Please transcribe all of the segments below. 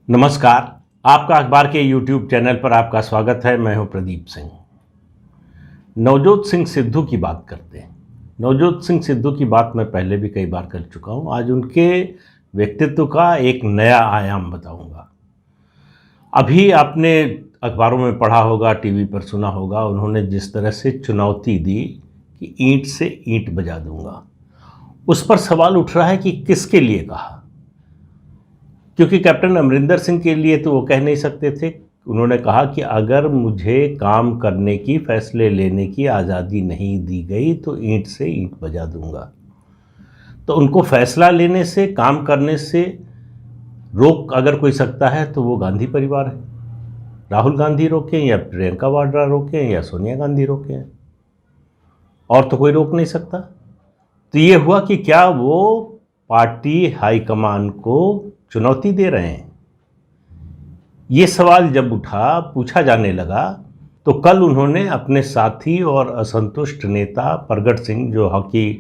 नमस्कार। आपका अखबार के यूट्यूब चैनल पर आपका स्वागत है। मैं हूं प्रदीप सिंह। नवजोत सिंह सिद्धू की बात करते हैं। नवजोत सिंह सिद्धू की बात मैं पहले भी कई बार कर चुका हूं। आज उनके व्यक्तित्व का एक नया आयाम बताऊंगा। अभी आपने अखबारों में पढ़ा होगा, टीवी पर सुना होगा, उन्होंने जिस तरह से चुनौती दी कि ईंट से ईंट बजा दूंगा। उस पर सवाल उठ रहा है कि किसके लिए कहा, क्योंकि कैप्टन अमरिंदर सिंह के लिए तो वो कह नहीं सकते थे। उन्होंने कहा कि अगर मुझे काम करने की, फैसले लेने की आज़ादी नहीं दी गई तो ईंट से ईंट बजा दूंगा। तो उनको फैसला लेने से, काम करने से रोक अगर कोई सकता है तो वो गांधी परिवार है। राहुल गांधी रोकें या प्रियंका वाड्रा रोकें या सोनिया गांधी रोकें, और तो कोई रोक नहीं सकता। तो ये हुआ कि क्या वो पार्टी हाईकमान को चुनौती दे रहे हैं। ये सवाल जब उठा, पूछा जाने लगा, तो कल उन्होंने अपने साथी और असंतुष्ट नेता प्रगट सिंह, जो हॉकी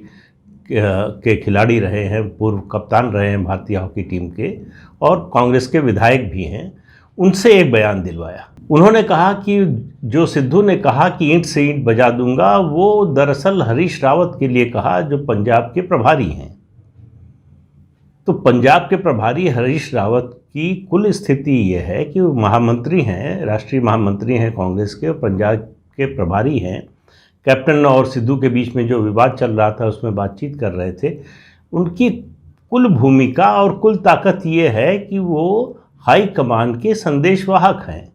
के खिलाड़ी रहे हैं, पूर्व कप्तान रहे हैं भारतीय हॉकी टीम के, और कांग्रेस के विधायक भी हैं, उनसे एक बयान दिलवाया। उन्होंने कहा कि जो सिद्धू ने कहा कि ईंट से ईंट बजा दूंगा, वो दरअसल हरीश रावत के लिए कहा, जो पंजाब के प्रभारी हैं। तो पंजाब के प्रभारी हरीश रावत की कुल स्थिति ये है कि वो महामंत्री हैं, राष्ट्रीय महामंत्री हैं कांग्रेस के, और पंजाब के प्रभारी हैं। कैप्टन और सिद्धू के बीच में जो विवाद चल रहा था उसमें बातचीत कर रहे थे। उनकी कुल भूमिका और कुल ताकत ये है कि वो हाई कमान के संदेशवाहक हैं।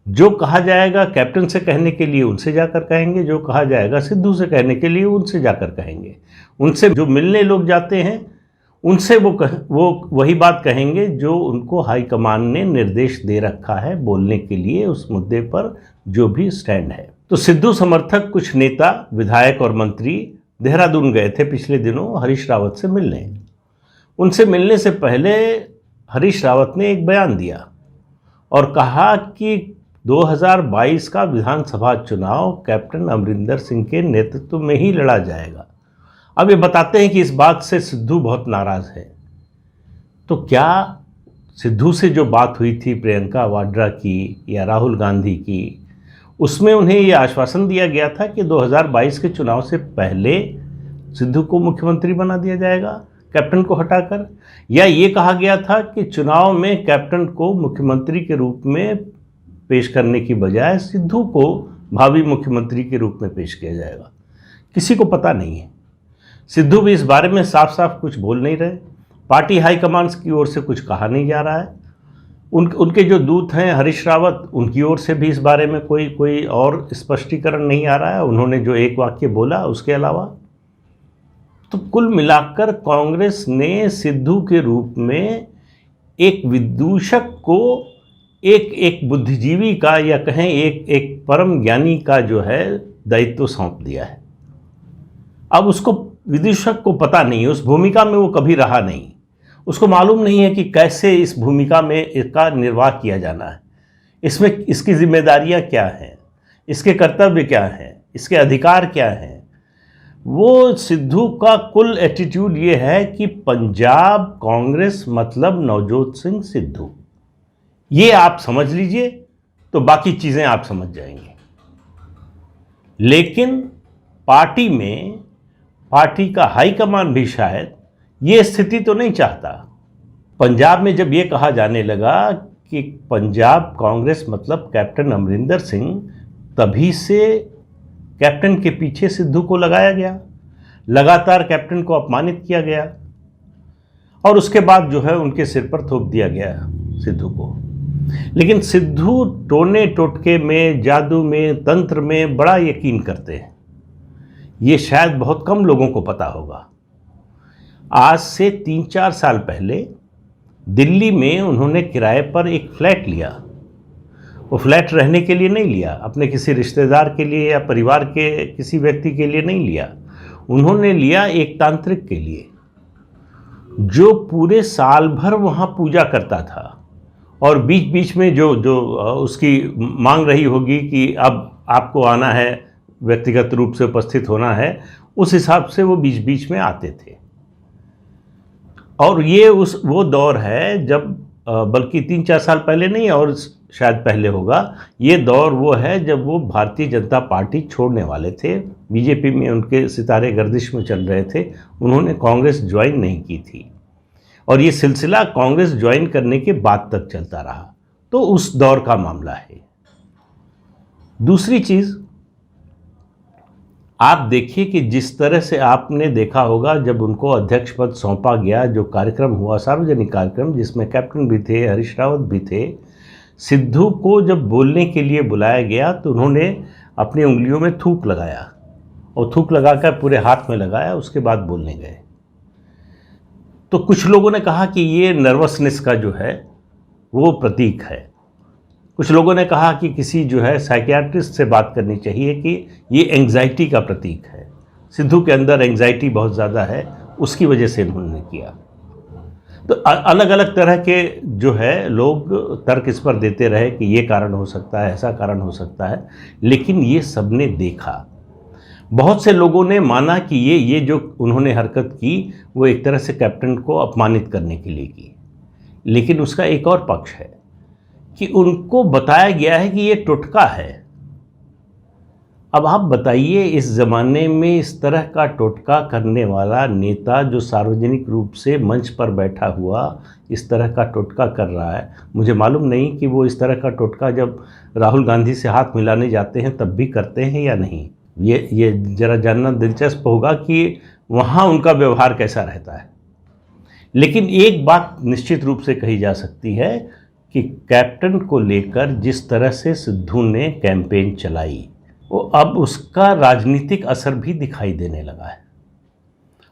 जो कहा जाएगा कैप्टन से कहने के लिए उनसे जाकर कहेंगे, जो कहा जाएगा सिद्धू से कहने के लिए उनसे जाकर कहेंगे। उनसे जो मिलने लोग जाते हैं उनसे वो वही बात कहेंगे जो उनको हाईकमान ने निर्देश दे रखा है बोलने के लिए, उस मुद्दे पर जो भी स्टैंड है। तो सिद्धू समर्थक कुछ नेता, विधायक और मंत्री देहरादून गए थे पिछले दिनों हरीश रावत से मिलने। उनसे मिलने से पहले हरीश रावत ने एक बयान दिया और कहा कि 2022 का विधानसभा चुनाव कैप्टन अमरिंदर सिंह के नेतृत्व में ही लड़ा जाएगा। अब ये बताते हैं कि इस बात से सिद्धू बहुत नाराज़ है। तो क्या सिद्धू से जो बात हुई थी प्रियंका वाड्रा की या राहुल गांधी की, उसमें उन्हें ये आश्वासन दिया गया था कि 2022 के चुनाव से पहले सिद्धू को मुख्यमंत्री बना दिया जाएगा कैप्टन को हटाकर, या ये कहा गया था कि चुनाव में कैप्टन को मुख्यमंत्री के रूप में पेश करने की बजाय सिद्धू को भावी मुख्यमंत्री के रूप में पेश किया जाएगा? किसी को पता नहीं है। सिद्धू भी इस बारे में साफ साफ कुछ बोल नहीं रहे। पार्टी हाईकमान की ओर से कुछ कहा नहीं जा रहा है। उनके जो दूत हैं हरीश रावत, उनकी ओर से भी इस बारे में कोई और स्पष्टीकरण नहीं आ रहा है। उन्होंने जो एक वाक्य बोला उसके अलावा। तो कुल मिलाकर कांग्रेस ने सिद्धू के रूप में एक विदूषक को, एक बुद्धिजीवी का, या कहें एक परम ज्ञानी का जो है दायित्व सौंप दिया है। अब उसको, विदूषक को पता नहीं, उस भूमिका में वो कभी रहा नहीं, उसको मालूम नहीं है कि कैसे इस भूमिका में इसका निर्वाह किया जाना है, इसमें इसकी जिम्मेदारियां क्या हैं, इसके कर्तव्य क्या हैं, इसके अधिकार क्या हैं। वो सिद्धू का कुल एटीट्यूड ये है कि पंजाब कांग्रेस मतलब नवजोत सिंह सिद्धू। ये आप समझ लीजिए तो बाकी चीज़ें आप समझ जाएंगे। लेकिन पार्टी में, पार्टी का हाईकमान भी शायद ये स्थिति तो नहीं चाहता। पंजाब में जब ये कहा जाने लगा कि पंजाब कांग्रेस मतलब कैप्टन अमरिंदर सिंह, तभी से कैप्टन के पीछे सिद्धू को लगाया गया, लगातार कैप्टन को अपमानित किया गया, और उसके बाद जो है उनके सिर पर थोप दिया गया सिद्धू को। लेकिन सिद्धू टोने टोटके में, जादू में, तंत्र में बड़ा यकीन करते हैं। ये शायद बहुत कम लोगों को पता होगा। आज से 3-4 साल पहले दिल्ली में उन्होंने किराए पर एक फ्लैट लिया। वो फ्लैट रहने के लिए नहीं लिया, अपने किसी रिश्तेदार के लिए या परिवार के किसी व्यक्ति के लिए नहीं लिया। उन्होंने लिया एक तांत्रिक के लिए, जो पूरे साल भर वहाँ पूजा करता था, और बीच बीच में जो उसकी मांग रही होगी कि अब आपको आना है, व्यक्तिगत रूप से उपस्थित होना है, उस हिसाब से वो बीच बीच में आते थे। और ये वो दौर है जब बल्कि 3-4 साल पहले नहीं और शायद पहले होगा, ये दौर वो है जब वो भारतीय जनता पार्टी छोड़ने वाले थे, बीजेपी में उनके सितारे गर्दिश में चल रहे थे, उन्होंने कांग्रेस ज्वाइन नहीं की थी और ये सिलसिला कांग्रेस ज्वाइन करने के बाद तक चलता रहा। तो उस दौर का मामला है। दूसरी चीज़, आप देखिए कि जिस तरह से आपने देखा होगा जब उनको अध्यक्ष पद सौंपा गया, जो कार्यक्रम हुआ सार्वजनिक कार्यक्रम जिसमें कैप्टन भी थे, हरीश रावत भी थे, सिद्धू को जब बोलने के लिए बुलाया गया तो उन्होंने अपनी उंगलियों में थूक लगाया और थूक लगाकर पूरे हाथ में लगाया, उसके बाद बोलने गए। तो कुछ लोगों ने कहा कि ये नर्वसनेस का जो है वो प्रतीक है, कुछ लोगों ने कहा कि किसी जो है साइकियाट्रिस्ट से बात करनी चाहिए कि ये एंग्जाइटी का प्रतीक है, सिद्धू के अंदर एंग्जाइटी बहुत ज़्यादा है, उसकी वजह से इन्होंने किया। तो अलग अलग तरह के जो है लोग तर्क इस पर देते रहे कि ये कारण हो सकता है, ऐसा कारण हो सकता है, लेकिन ये सबने देखा। बहुत से लोगों ने माना कि ये जो उन्होंने हरकत की वो एक तरह से कैप्टन को अपमानित करने के लिए की, लेकिन उसका एक और पक्ष है कि उनको बताया गया है कि ये टोटका है। अब आप बताइए, इस ज़माने में इस तरह का टोटका करने वाला नेता जो सार्वजनिक रूप से मंच पर बैठा हुआ इस तरह का टोटका कर रहा है, मुझे मालूम नहीं कि वो इस तरह का टोटका जब राहुल गांधी से हाथ मिलाने जाते हैं तब भी करते हैं या नहीं। ये ज़रा जानना दिलचस्प होगा कि वहाँ उनका व्यवहार कैसा रहता है। लेकिन एक बात निश्चित रूप से कही जा सकती है कि कैप्टन को लेकर जिस तरह से सिद्धू ने कैंपेन चलाई, वो अब उसका राजनीतिक असर भी दिखाई देने लगा है।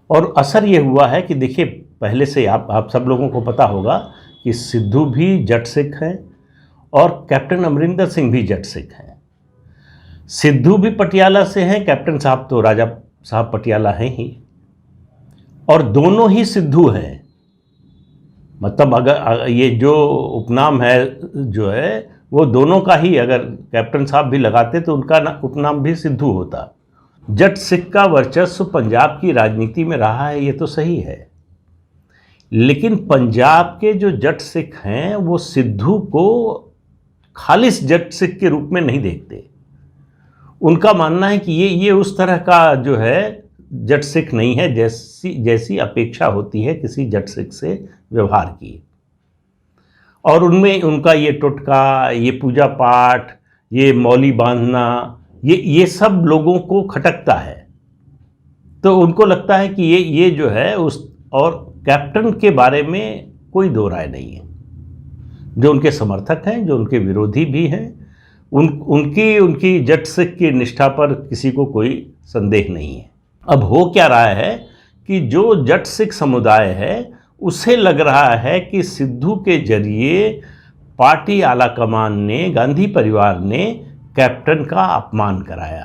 और असर ये हुआ है कि देखिए, पहले से आप सब लोगों को पता होगा कि सिद्धू भी जट सिख हैं और कैप्टन अमरिंदर सिंह भी जट सिख हैं। सिद्धू भी पटियाला से हैं, कैप्टन साहब तो राजा साहब पटियाला हैं ही, और दोनों ही सिद्धू हैं। मतलब अगर ये जो उपनाम है जो है वो दोनों का ही, अगर कैप्टन साहब भी लगाते तो उनका उपनाम भी सिद्धू होता। जट सिख का वर्चस्व पंजाब की राजनीति में रहा है, ये तो सही है, लेकिन पंजाब के जो जट सिख हैं वो सिद्धू को खालिस जट सिख के रूप में नहीं देखते। उनका मानना है कि ये उस तरह का जो है जट सिख नहीं है जैसी अपेक्षा होती है किसी जट सिख से व्यवहार की। और उनमें उनका ये टोटका, ये पूजा पाठ, ये मौली बांधना, ये सब लोगों को खटकता है। तो उनको लगता है कि ये जो है उस, और कैप्टन के बारे में कोई दो राय नहीं है। जो उनके समर्थक हैं, जो उनके विरोधी भी हैं, उनकी जट सिख की निष्ठा पर किसी को कोई संदेह नहीं है। अब हो क्या रहा है कि जो जट सिख समुदाय है उसे लग रहा है कि सिद्धू के जरिए पार्टी आला कमान ने, गांधी परिवार ने कैप्टन का अपमान कराया।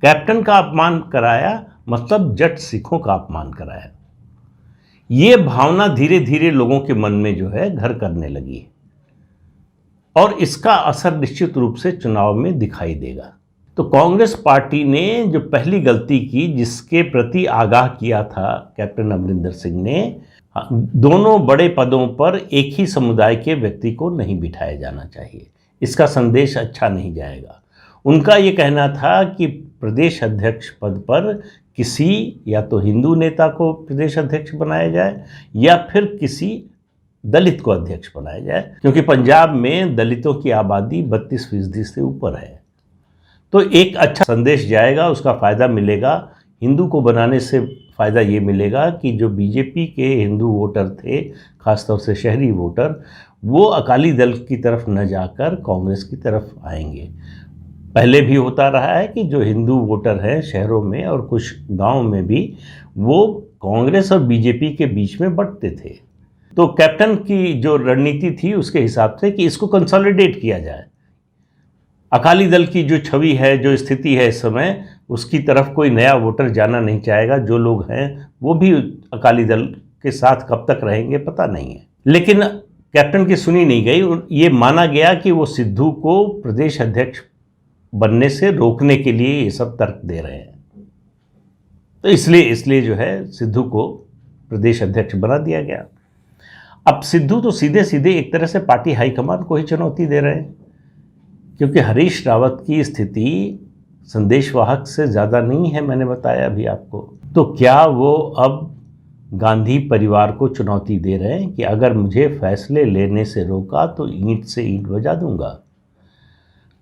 कैप्टन का अपमान कराया मतलब जट सिखों का अपमान कराया। ये भावना धीरे धीरे लोगों के मन में जो है घर करने लगी और इसका असर निश्चित रूप से चुनाव में दिखाई देगा। तो कांग्रेस पार्टी ने जो पहली गलती की, जिसके प्रति आगाह किया था कैप्टन अमरिंदर सिंह ने, दोनों बड़े पदों पर एक ही समुदाय के व्यक्ति को नहीं बिठाया जाना चाहिए, इसका संदेश अच्छा नहीं जाएगा। उनका ये कहना था कि प्रदेश अध्यक्ष पद पर किसी या तो हिंदू नेता को प्रदेश अध्यक्ष बनाया जाए या फिर किसी दलित को अध्यक्ष बनाया जाए, क्योंकि पंजाब में दलितों की आबादी 32% से ऊपर है। तो एक अच्छा संदेश जाएगा, उसका फ़ायदा मिलेगा। हिंदू को बनाने से फ़ायदा ये मिलेगा कि जो बीजेपी के हिंदू वोटर थे, ख़ासतौर से शहरी वोटर, वो अकाली दल की तरफ न जाकर कांग्रेस की तरफ आएंगे। पहले भी होता रहा है कि जो हिंदू वोटर हैं शहरों में और कुछ गाँव में भी, वो कांग्रेस और बीजेपी के बीच में बंटते थे। तो कैप्टन की जो रणनीति थी उसके हिसाब से कि इसको कंसोलिडेट किया जाए, अकाली दल की जो छवि है, जो स्थिति है इस समय, उसकी तरफ कोई नया वोटर जाना नहीं चाहेगा। जो लोग हैं वो भी अकाली दल के साथ कब तक रहेंगे पता नहीं है। लेकिन कैप्टन की सुनी नहीं गई। ये माना गया कि वो सिद्धू को प्रदेश अध्यक्ष बनने से रोकने के लिए ये सब तर्क दे रहे हैं। तो इसलिए जो है सिद्धू को प्रदेश अध्यक्ष बना दिया गया। अब सिद्धू तो सीधे सीधे एक तरह से पार्टी हाईकमान को ही चुनौती दे रहे हैं, क्योंकि हरीश रावत की स्थिति संदेशवाहक से ज़्यादा नहीं है, मैंने बताया अभी आपको। तो क्या वो अब गांधी परिवार को चुनौती दे रहे हैं कि अगर मुझे फैसले लेने से रोका तो ईंट से ईंट बजा दूंगा?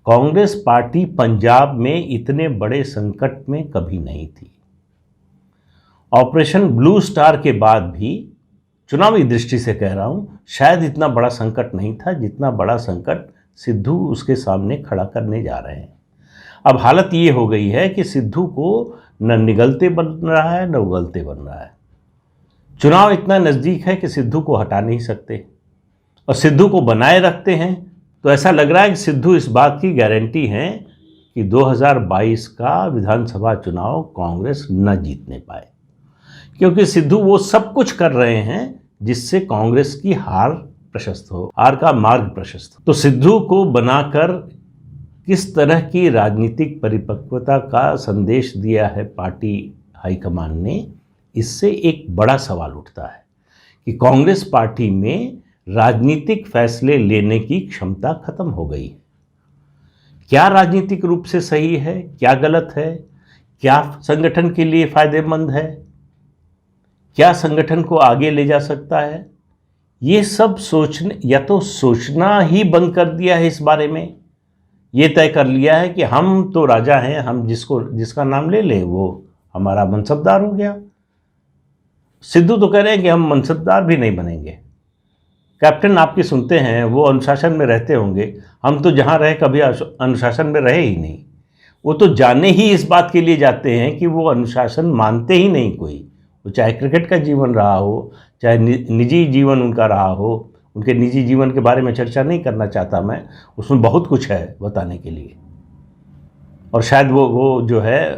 कांग्रेस पार्टी पंजाब में इतने बड़े संकट में कभी नहीं थी। ऑपरेशन ब्लू स्टार के बाद भी, चुनावी दृष्टि से कह रहा हूं, शायद इतना बड़ा संकट नहीं था जितना बड़ा संकट सिद्धू उसके सामने खड़ा करने जा रहे हैं। अब हालत ये हो गई है कि सिद्धू को न निगलते बन रहा है न उगलते बन रहा है। चुनाव इतना नज़दीक है कि सिद्धू को हटा नहीं सकते, और सिद्धू को बनाए रखते हैं तो ऐसा लग रहा है कि सिद्धू इस बात की गारंटी है कि 2022 का विधानसभा चुनाव कांग्रेस न जीतने पाए, क्योंकि सिद्धू वो सब कुछ कर रहे हैं जिससे कांग्रेस की हार प्रशस्त हो, हार का मार्ग प्रशस्त हो। तो सिद्धू को बनाकर किस तरह की राजनीतिक परिपक्वता का संदेश दिया है पार्टी हाईकमान ने, इससे एक बड़ा सवाल उठता है कि कांग्रेस पार्टी में राजनीतिक फैसले लेने की क्षमता खत्म हो गई है। क्या राजनीतिक रूप से सही है, क्या गलत है, क्या संगठन के लिए फायदेमंद है, क्या संगठन को आगे ले जा सकता है, ये सब सोचने, या तो सोचना ही बंद कर दिया है इस बारे में, ये तय कर लिया है कि हम तो राजा हैं, हम जिसका नाम ले लें वो हमारा मनसबदार हो गया। सिद्धू तो कह रहे हैं कि हम मनसबदार भी नहीं बनेंगे। कैप्टन आपकी सुनते हैं, वो अनुशासन में रहते होंगे, हम तो जहाँ रहे कभी अनुशासन में रहे ही नहीं। वो तो जाने ही इस बात के लिए जाते हैं कि वो अनुशासन मानते ही नहीं कोई, वो चाहे क्रिकेट का जीवन रहा हो, चाहे निजी जीवन उनका रहा हो। उनके निजी जीवन के बारे में चर्चा नहीं करना चाहता मैं, उसमें बहुत कुछ है बताने के लिए, और शायद वो जो है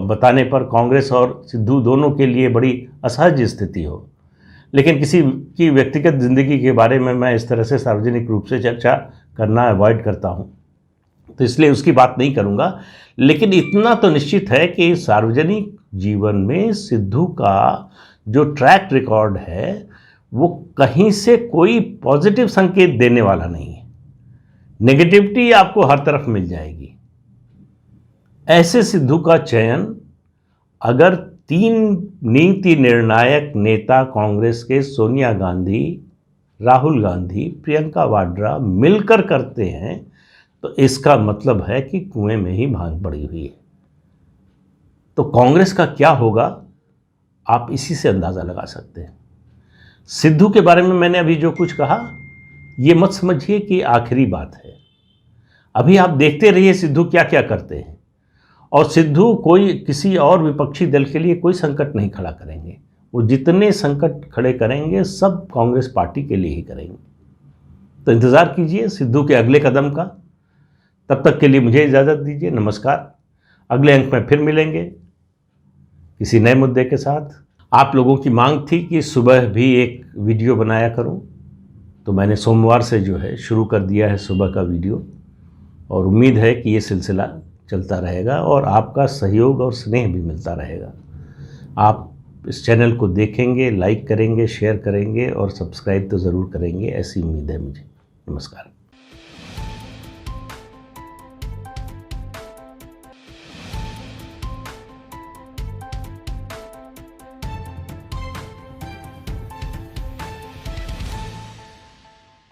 बताने पर कांग्रेस और सिद्धू दोनों के लिए बड़ी असहज स्थिति हो। लेकिन किसी की व्यक्तिगत ज़िंदगी के बारे में मैं इस तरह से सार्वजनिक रूप से चर्चा करना अवॉइड करता हूं, तो इसलिए उसकी बात नहीं करूंगा। लेकिन इतना तो निश्चित है कि सार्वजनिक जीवन में सिद्धू का जो ट्रैक रिकॉर्ड है वो कहीं से कोई पॉजिटिव संकेत देने वाला नहीं है। नेगेटिविटी आपको हर तरफ मिल जाएगी। ऐसे सिद्धू का चयन अगर 3 नीति निर्णायक नेता कांग्रेस के सोनिया गांधी, राहुल गांधी, प्रियंका वाड्रा मिलकर करते हैं तो इसका मतलब है कि कुएं में ही भांग पड़ी हुई है। तो कांग्रेस का क्या होगा आप इसी से अंदाज़ा लगा सकते हैं। सिद्धू के बारे में मैंने अभी जो कुछ कहा ये मत समझिए कि आखिरी बात है। अभी आप देखते रहिए सिद्धू क्या क्या करते हैं, और सिद्धू कोई किसी और विपक्षी दल के लिए कोई संकट नहीं खड़ा करेंगे। वो जितने संकट खड़े करेंगे सब कांग्रेस पार्टी के लिए ही करेंगे। तो इंतज़ार कीजिए सिद्धू के अगले कदम का। तब तक के लिए मुझे इजाज़त दीजिए। नमस्कार। अगले अंक में फिर मिलेंगे किसी नए मुद्दे के साथ। आप लोगों की मांग थी कि सुबह भी एक वीडियो बनाया करूं, तो मैंने सोमवार से जो है शुरू कर दिया है सुबह का वीडियो, और उम्मीद है कि ये सिलसिला चलता रहेगा और आपका सहयोग और स्नेह भी मिलता रहेगा। आप इस चैनल को देखेंगे, लाइक करेंगे, शेयर करेंगे और सब्सक्राइब तो ज़रूर करेंगे, ऐसी उम्मीद है मुझे। नमस्कार।